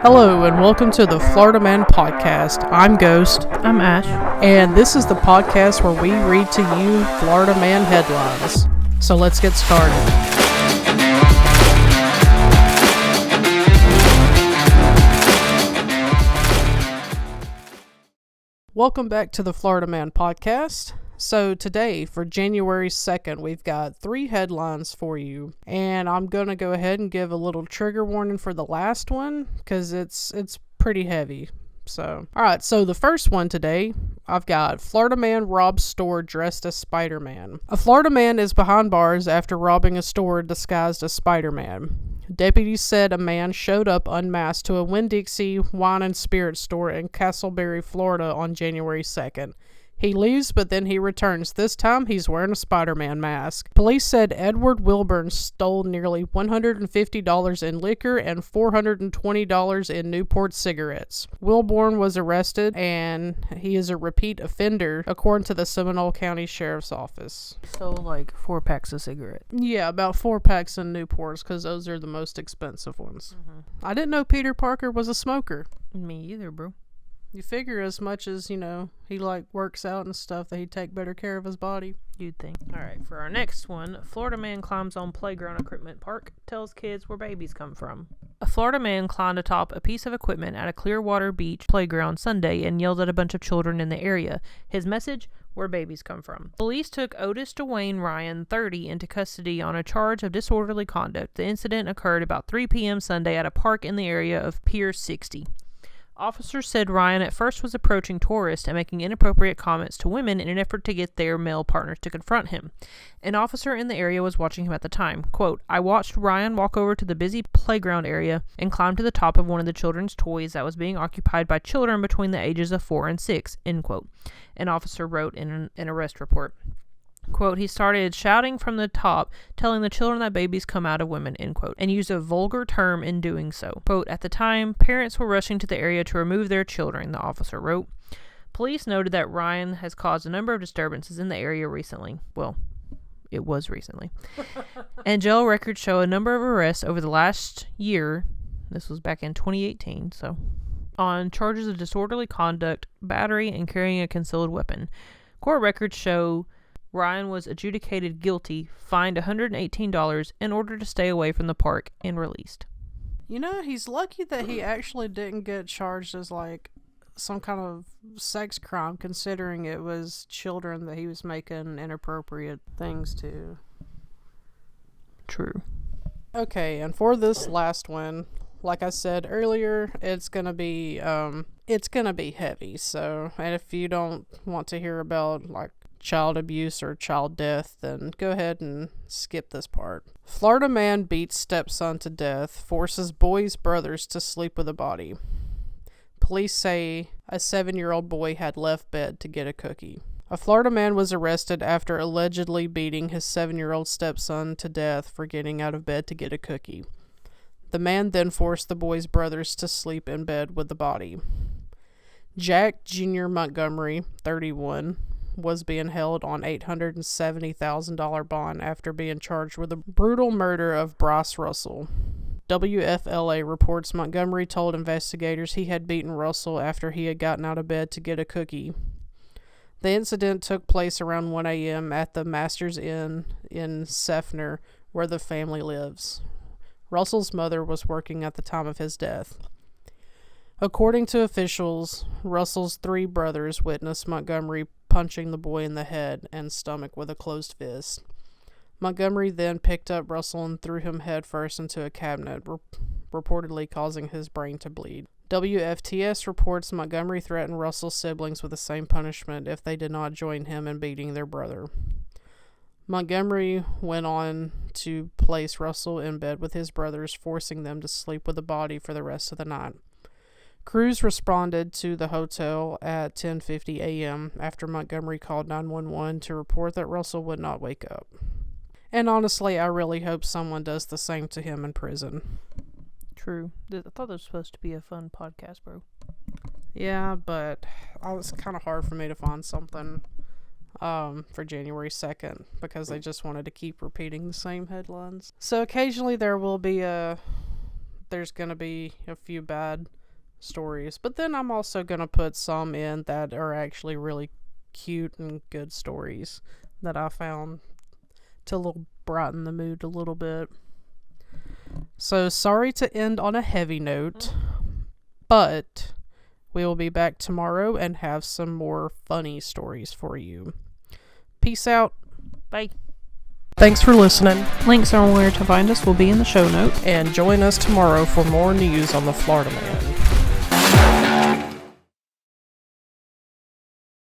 Hello and welcome to the Florida Man Podcast. I'm Ghost. I'm Ash. And this is the podcast where we read to you Florida Man headlines. So let's get started. Welcome back to the Florida Man Podcast. So today, for January 2nd, we've got 3 headlines for you. And I'm going to go ahead and give a little trigger warning for the last one, because it's pretty heavy. So, alright, so the first one today, I've got Florida man robs store dressed as Spider-Man. A Florida man is behind bars after robbing a store disguised as Spider-Man. Deputies said a man showed up unmasked to a Winn-Dixie wine and spirit store in Castleberry, Florida on January 2nd. He leaves, but then he returns. This time, he's wearing a Spider-Man mask. Police said Edward Wilburn stole nearly $150 in liquor and $420 in Newport cigarettes. Wilburn was arrested, and he is a repeat offender, according to the Seminole County Sheriff's Office. So, like 4 packs of cigarette. Yeah, about 4 packs in Newports, because those are the most expensive ones. I didn't know Peter Parker was a smoker. Me either, bro. You figure as much as, he works out and stuff, that he'd take better care of his body. You'd think. Alright, for our next one, Florida man climbs on playground equipment park, tells kids where babies come from. A Florida man climbed atop a piece of equipment at a Clearwater Beach playground Sunday and yelled at a bunch of children in the area. His message? Where babies come from. Police took Otis Dwayne Ryan, 30, into custody on a charge of disorderly conduct. The incident occurred about 3 p.m. Sunday at a park in the area of Pier 60. Officers said Ryan at first was approaching tourists and making inappropriate comments to women in an effort to get their male partners to confront him. An officer in the area was watching him at the time. Quote, I watched Ryan walk over to the busy playground area and climb to the top of one of the children's toys that was being occupied by children between the ages of 4 and 6, end quote. An officer wrote in an arrest report. Quote, he started shouting from the top, telling the children that babies come out of women, end quote, and used a vulgar term in doing so. Quote, at the time, parents were rushing to the area to remove their children, the officer wrote. Police noted that Ryan has caused a number of disturbances in the area recently. Well, it was recently. And jail records show a number of arrests over the last year. This was back in 2018, so. On charges of disorderly conduct, battery, and carrying a concealed weapon. Court records show Ryan was adjudicated guilty, fined $118, in order to stay away from the park, and released. He's lucky that he actually didn't get charged as, some kind of sex crime, considering it was children that he was making inappropriate things to. True. Okay, and for this last one, like I said earlier, it's gonna be heavy, so, and if you don't want to hear about, child abuse or child death, then go ahead and skip this part. Florida man beats stepson to death, forces boy's brothers to sleep with a body. Police say a 7-year-old boy had left bed to get a cookie. A Florida man was arrested after allegedly beating his 7-year-old stepson to death for getting out of bed to get a cookie. The man then forced the boy's brothers to sleep in bed with the body. Jack Jr. Montgomery, 31, was being held on $870,000 bond after being charged with the brutal murder of Bryce Russell. WFLA reports Montgomery told investigators he had beaten Russell after he had gotten out of bed to get a cookie. The incident took place around 1 a.m. at the Masters Inn in Seffner, where the family lives. Russell's mother was working at the time of his death. According to officials, Russell's 3 brothers witnessed Montgomery punching the boy in the head and stomach with a closed fist. Montgomery then picked up Russell and threw him headfirst into a cabinet, reportedly causing his brain to bleed. WFTS reports Montgomery threatened Russell's siblings with the same punishment if they did not join him in beating their brother. Montgomery went on to place Russell in bed with his brothers, forcing them to sleep with the body for the rest of the night. Crews responded to the hotel at 10:50 a.m. after Montgomery called 911 to report that Russell would not wake up. And honestly, I really hope someone does the same to him in prison. True. I thought this was supposed to be a fun podcast, bro. Yeah, but it was kind of hard for me to find something for January 2nd because they just wanted to keep repeating the same headlines. So occasionally there will be a there's going to be a few bad stories. But then I'm also going to put some in that are actually really cute and good stories that I found to brighten the mood a little bit. So sorry to end on a heavy note, but we will be back tomorrow and have some more funny stories for you. Peace out. Bye. Thanks for listening. Links on where to find us will be in the show notes. And join us tomorrow for more news on the Florida Man.